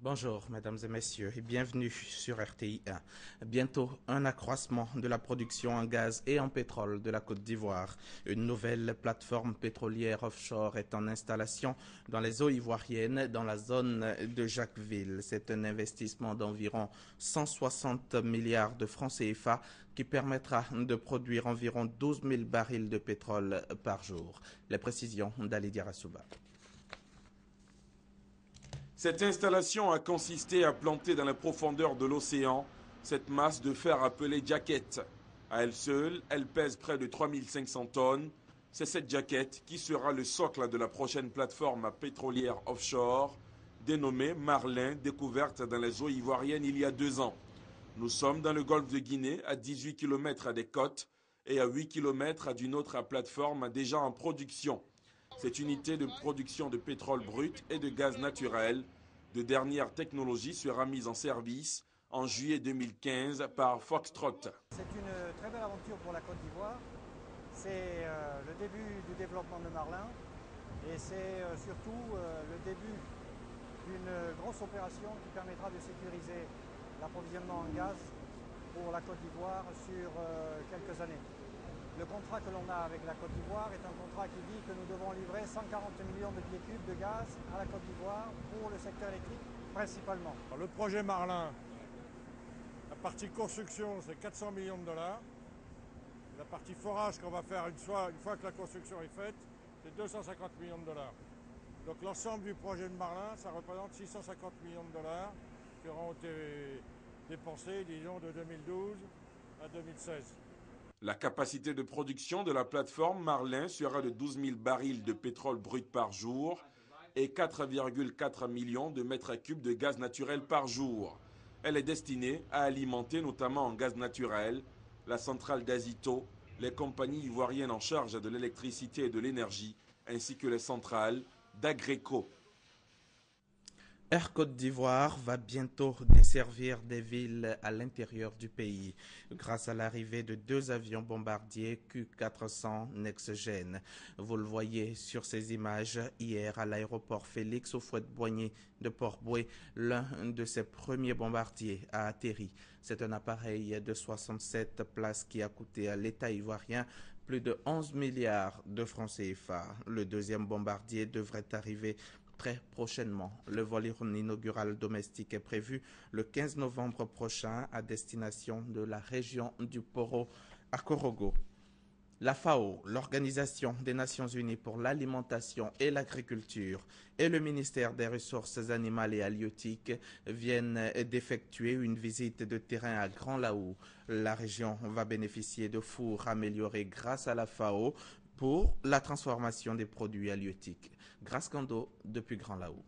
Bonjour, mesdames et messieurs, et bienvenue sur RTI 1. Bientôt, un accroissement de la production en gaz et en pétrole de la Côte d'Ivoire. Une nouvelle plateforme pétrolière offshore est en installation dans les eaux ivoiriennes, dans la zone de Jacquesville. C'est un investissement d'environ 160 milliards de francs CFA qui permettra de produire environ 12 000 barils de pétrole par jour. Les précisions d'Ali Diarasouba. Cette installation a consisté à planter dans la profondeur de l'océan cette masse de fer appelée jaquette. À elle seule, elle pèse près de 3500 tonnes. C'est cette jaquette qui sera le socle de la prochaine plateforme pétrolière offshore, dénommée Marlin, découverte dans les eaux ivoiriennes il y a 2 ans. Nous sommes dans le golfe de Guinée, à 18 km des côtes et à 8 km d'une autre plateforme déjà en production. Cette unité de production de pétrole brut et de gaz naturel de dernière technologie sera mise en service en juillet 2015 par Foxtrot. C'est une très belle aventure pour la Côte d'Ivoire. C'est le début du développement de Marlin et c'est surtout le début d'une grosse opération qui permettra de sécuriser l'approvisionnement en gaz pour la Côte d'Ivoire sur quelques années. Le contrat que l'on a avec la Côte d'Ivoire est un contrat qui dit que nous devons livrer 140 millions de pieds cubes de gaz à la Côte d'Ivoire pour le secteur électrique principalement. Le projet Marlin, la partie construction, c'est 400 millions de dollars. La partie forage qu'on va faire une fois que la construction est faite, c'est 250 millions de dollars. Donc l'ensemble du projet de Marlin, ça représente 650 millions de dollars qui auront été dépensés, disons, de 2012 à 2016. La capacité de production de la plateforme Marlin sera de 12 000 barils de pétrole brut par jour et 4,4 millions de mètres cubes de gaz naturel par jour. Elle est destinée à alimenter notamment en gaz naturel la centrale d'Azito, les compagnies ivoiriennes en charge de l'électricité et de l'énergie, ainsi que les centrales d'Agreco. Air Côte d'Ivoire va bientôt desservir des villes à l'intérieur du pays grâce à l'arrivée de 2 avions bombardiers Q400 Next-Gen. Vous le voyez sur ces images hier à l'aéroport Félix Houphouët-Boigny de Port-Bouët. L'un de ses premiers bombardiers a atterri. C'est un appareil de 67 places qui a coûté à l'État ivoirien plus de 11 milliards de francs CFA. Le deuxième bombardier devrait arriver très prochainement. Le vol inaugural domestique est prévu le 15 novembre prochain à destination de la région du Poro à Korogo. La FAO, l'Organisation des Nations Unies pour l'alimentation et l'agriculture, et le ministère des Ressources animales et halieutiques viennent d'effectuer une visite de terrain à Grand Laou. La région va bénéficier de fours améliorés grâce à la FAO pour la transformation des produits halieutiques. Grace Kando depuis Grand Laou.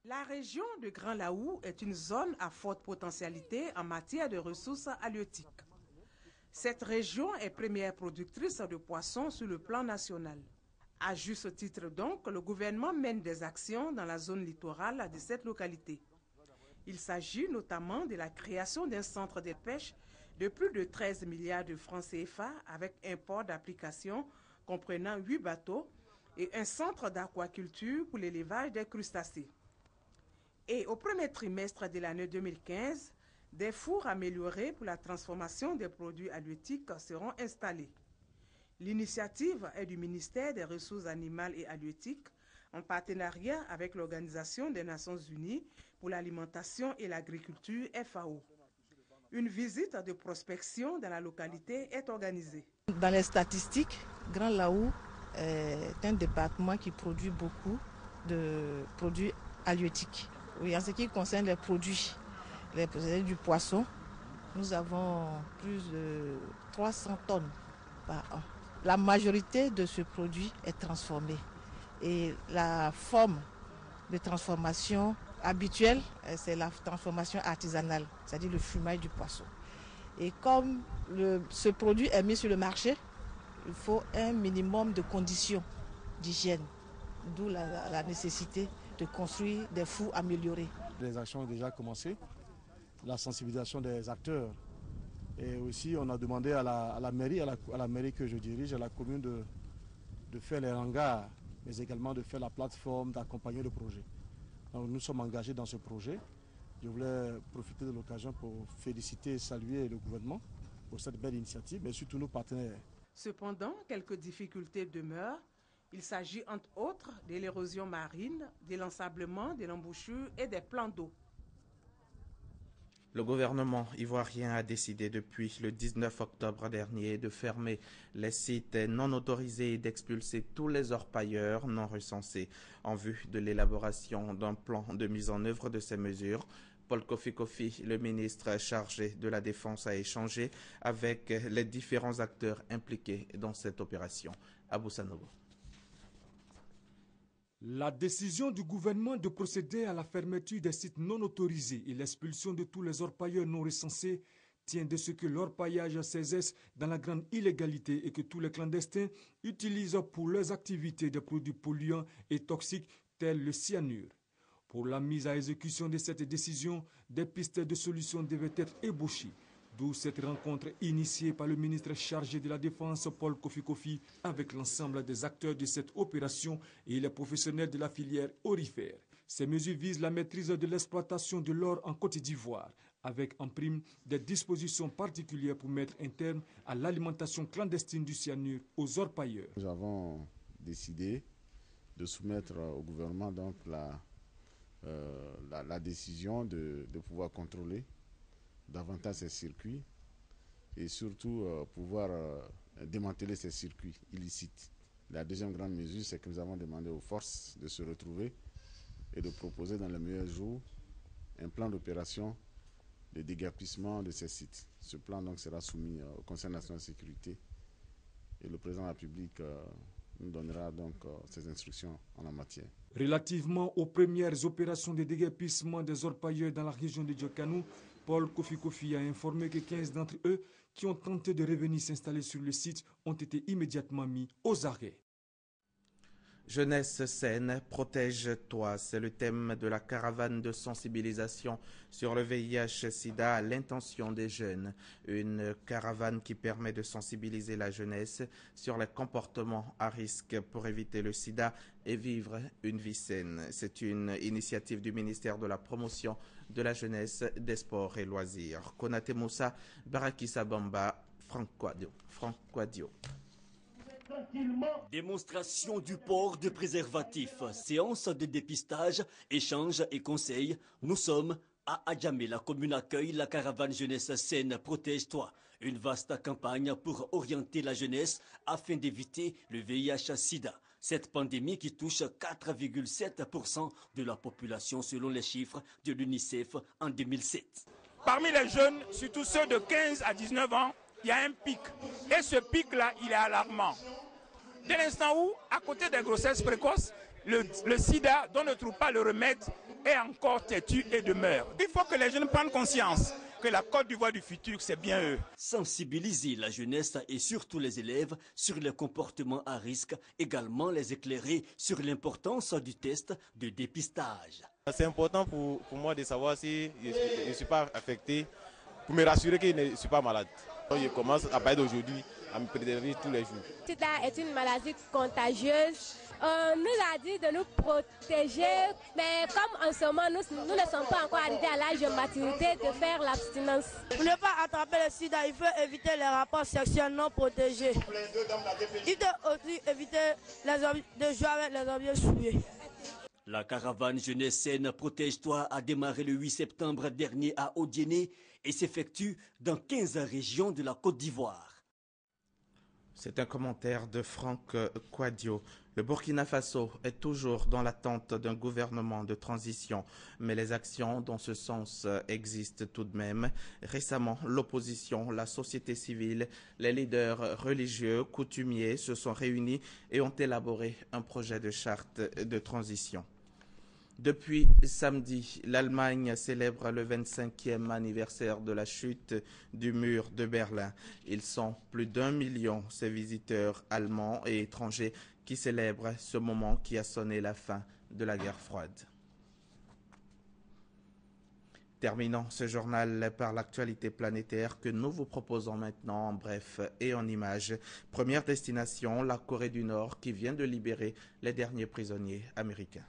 La région de Grand Laou est une zone à forte potentialité en matière de ressources halieutiques. Cette région est première productrice de poissons sur le plan national. À juste titre donc, le gouvernement mène des actions dans la zone littorale de cette localité. Il s'agit notamment de la création d'un centre de pêche de plus de 13 milliards de francs CFA avec un port d'application comprenant 8 bateaux et un centre d'aquaculture pour l'élevage des crustacés. Et au premier trimestre de l'année 2015, des fours améliorés pour la transformation des produits halieutiques seront installés. L'initiative est du ministère des Ressources animales et halieutiques en partenariat avec l'Organisation des Nations Unies pour l'alimentation et l'agriculture FAO. Une visite de prospection dans la localité est organisée. Dans les statistiques, Grand Laou est un département qui produit beaucoup de produits halieutiques. Oui, en ce qui concerne les produits du poisson, nous avons plus de 300 tonnes par an. La majorité de ce produit est transformé et la forme de transformation habituelle, c'est la transformation artisanale, c'est-à-dire le fumage du poisson. Et comme ce produit est mis sur le marché, il faut un minimum de conditions d'hygiène, d'où la nécessité de construire des fours améliorés. Les actions ont déjà commencé, la sensibilisation des acteurs. Et aussi, on a demandé à la mairie que je dirige, à la commune de faire les hangars, mais également de faire la plateforme, d'accompagner le projet. Donc, nous sommes engagés dans ce projet. Je voulais profiter de l'occasion pour féliciter et saluer le gouvernement pour cette belle initiative, mais surtout nos partenaires. Cependant, quelques difficultés demeurent. Il s'agit entre autres de l'érosion marine, de l'ensablement, de l'embouchure et des plans d'eau. Le gouvernement ivoirien a décidé depuis le 19 octobre dernier de fermer les sites non autorisés et d'expulser tous les orpailleurs non recensés en vue de l'élaboration d'un plan de mise en œuvre de ces mesures. Paul Kofi Kofi, le ministre chargé de la Défense, a échangé avec les différents acteurs impliqués dans cette opération. Abou Sanogo. La décision du gouvernement de procéder à la fermeture des sites non autorisés et l'expulsion de tous les orpailleurs non recensés tient de ce que l'orpaillage cesse dans la grande illégalité et que tous les clandestins utilisent pour leurs activités des produits polluants et toxiques tels le cyanure. Pour la mise à exécution de cette décision, des pistes de solutions devaient être ébauchées. D'où cette rencontre initiée par le ministre chargé de la Défense, Paul Kofi Kofi, avec l'ensemble des acteurs de cette opération et les professionnels de la filière aurifère. Ces mesures visent la maîtrise de l'exploitation de l'or en Côte d'Ivoire, avec en prime des dispositions particulières pour mettre un terme à l'alimentation clandestine du cyanure aux orpailleurs. Nous avons décidé de soumettre au gouvernement donc la décision de pouvoir contrôler davantage ces circuits et surtout pouvoir démanteler ces circuits illicites. La deuxième grande mesure, c'est que nous avons demandé aux forces de se retrouver et de proposer dans les meilleurs jours un plan d'opération de déguerpissement de ces sites. Ce plan donc sera soumis au Conseil national de sécurité et le président de la République nous donnera donc ses instructions en la matière. Relativement aux premières opérations de déguerpissement des orpailleurs dans la région de Diokanou, Paul Kofi Kofi a informé que 15 d'entre eux qui ont tenté de revenir s'installer sur le site ont été immédiatement mis aux arrêts. Jeunesse saine, protège-toi, c'est le thème de la caravane de sensibilisation sur le VIH-Sida à l'intention des jeunes. Une caravane qui permet de sensibiliser la jeunesse sur les comportements à risque pour éviter le sida et vivre une vie saine. C'est une initiative du ministère de la Promotion de la Jeunesse, des Sports et Loisirs. Konate Moussa, Barakissa Bamba, Franck Quadio. Démonstration du port de préservatifs, séance de dépistage, échanges et conseils. Nous sommes à Adjamé. La commune accueille la caravane jeunesse saine Protège-toi. Une vaste campagne pour orienter la jeunesse afin d'éviter le VIH-Sida. Cette pandémie qui touche 4,7% de la population selon les chiffres de l'UNICEF en 2007. Parmi les jeunes, surtout ceux de 15 à 19 ans, il y a un pic. Et ce pic-là, il est alarmant. Dès l'instant où, à côté des grossesses précoces, le sida, dont ne trouve pas le remède, est encore têtu et demeure. Il faut que les jeunes prennent conscience que la Côte d'Ivoire du futur, c'est bien eux. Sensibiliser la jeunesse et surtout les élèves sur les comportements à risque, également les éclairer sur l'importance du test de dépistage. C'est important pour moi de savoir si je ne suis pas affecté, pour me rassurer que je ne suis pas malade. Je commence à partir d'aujourd'hui à me préserver tous les jours. Le sida est une maladie contagieuse. On nous a dit de nous protéger, mais comme en ce moment nous ne sommes pas encore arrivés à l'âge de maturité, de faire l'abstinence. Pour ne pas attraper le sida, il faut éviter les rapports sexuels non protégés. Il faut aussi éviter de jouer avec les objets souillés. La caravane Jeunesse Saine Protège-toi a démarré le 8 septembre dernier à Odiéné et s'effectue dans 15 régions de la Côte d'Ivoire. C'est un commentaire de Franck Quadio. Le Burkina Faso est toujours dans l'attente d'un gouvernement de transition, mais les actions dans ce sens existent tout de même. Récemment, l'opposition, la société civile, les leaders religieux, coutumiers se sont réunis et ont élaboré un projet de charte de transition. Depuis samedi, l'Allemagne célèbre le 25e anniversaire de la chute du mur de Berlin. Ils sont plus d'1 million, ces visiteurs allemands et étrangers qui célèbrent ce moment qui a sonné la fin de la guerre froide. Terminons ce journal par l'actualité planétaire que nous vous proposons maintenant en bref et en images. Première destination, la Corée du Nord qui vient de libérer les derniers prisonniers américains.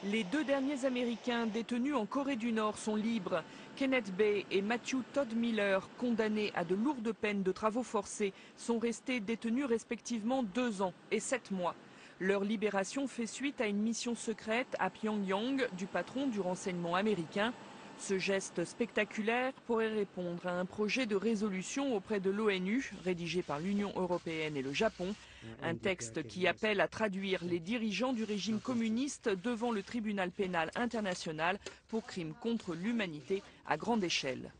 Les 2 derniers Américains détenus en Corée du Nord sont libres. Kenneth Bay et Matthew Todd Miller, condamnés à de lourdes peines de travaux forcés, sont restés détenus respectivement 2 ans et 7 mois. Leur libération fait suite à une mission secrète à Pyongyang du patron du renseignement américain. Ce geste spectaculaire pourrait répondre à un projet de résolution auprès de l'ONU, rédigé par l'Union européenne et le Japon. Un texte qui appelle à traduire les dirigeants du régime communiste devant le tribunal pénal international pour crimes contre l'humanité à grande échelle.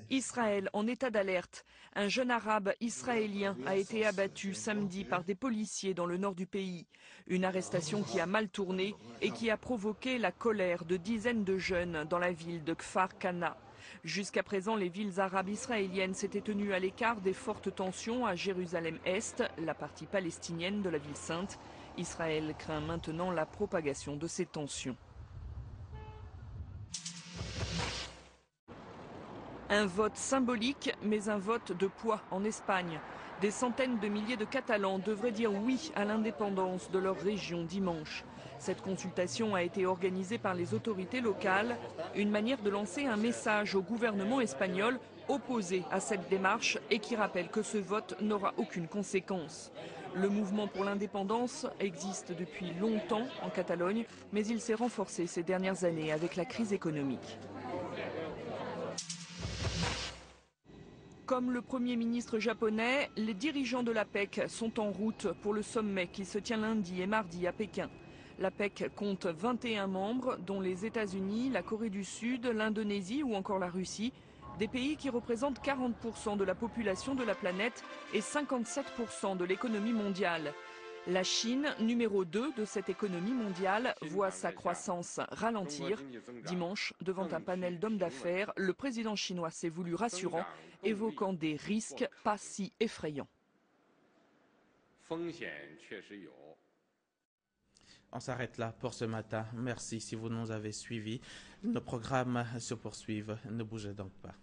Israël en état d'alerte. Un jeune arabe israélien a été abattu samedi par des policiers dans le nord du pays. Une arrestation qui a mal tourné et qui a provoqué la colère de dizaines de jeunes dans la ville de Kfar Kana. Jusqu'à présent, les villes arabes israéliennes s'étaient tenues à l'écart des fortes tensions à Jérusalem-Est, la partie palestinienne de la ville sainte. Israël craint maintenant la propagation de ces tensions. Un vote symbolique, mais un vote de poids en Espagne. Des centaines de milliers de Catalans devraient dire oui à l'indépendance de leur région dimanche. Cette consultation a été organisée par les autorités locales, une manière de lancer un message au gouvernement espagnol opposé à cette démarche et qui rappelle que ce vote n'aura aucune conséquence. Le mouvement pour l'indépendance existe depuis longtemps en Catalogne, mais il s'est renforcé ces dernières années avec la crise économique. Comme le Premier ministre japonais, les dirigeants de l'APEC sont en route pour le sommet qui se tient lundi et mardi à Pékin. L'APEC compte 21 membres, dont les États-Unis, la Corée du Sud, l'Indonésie ou encore la Russie, des pays qui représentent 40% de la population de la planète et 57% de l'économie mondiale. La Chine, numéro 2 de cette économie mondiale, voit sa croissance ralentir. Dimanche, devant un panel d'hommes d'affaires, le président chinois s'est voulu rassurant, évoquant des risques pas si effrayants. On s'arrête là pour ce matin. Merci si vous nous avez suivis. Nos programmes se poursuivent. Ne bougez donc pas.